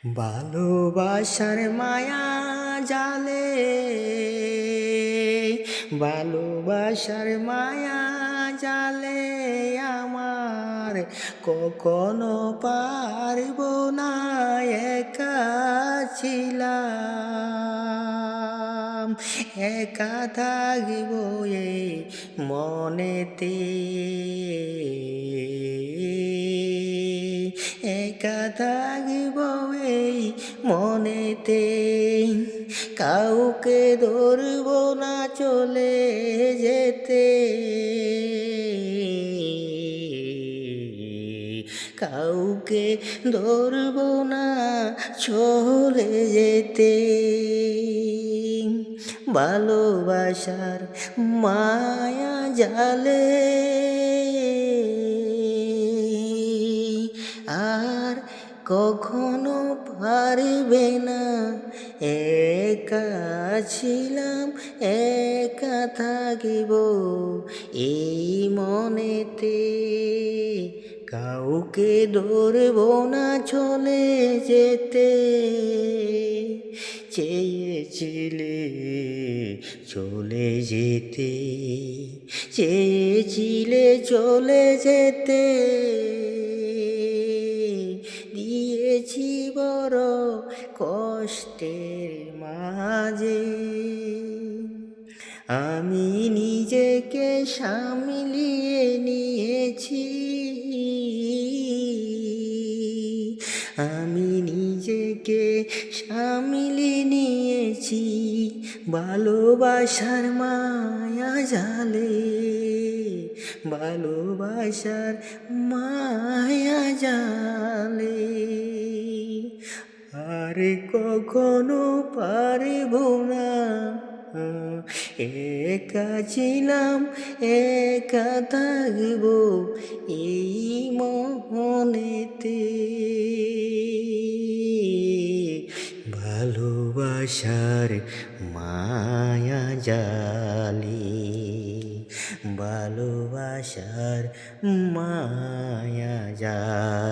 ভালোবাসার মায়া জালে, ভালোবাসার মায়া জালে আমার কখনো পারব না একা ছিলাম, একা থাকিব এই মনেতে, একা থাকিব এই মনেতে। কাউকে ধরব না চলে যেতে, কাউকে ধরব না চলে যেতে। ভালোবাসার মায়া জালে আর কখনো পারবে না, একা ছিলাম একা থাকিব এই মনেতে। কাউকে ধরব না চলে যেতে, চেয়েছিলে চলে যেতে, চেয়েছিলে চলে যেতে, দিয়েছি বড় কষ্টের মাঝে। আমি নিজেকে সামলিয়ে নিয়েছি, আমি নিজেকে সামলিয়ে নিয়েছি ভালোবাসার মায়া জালে, ভালোবাসার মায়া জালে। আর কখনো পারব না, একা ছিলাম একা থাকব এই মনেতে। ভালোবাসার মায়া জালে, ভালোবাসার মায়া জালে।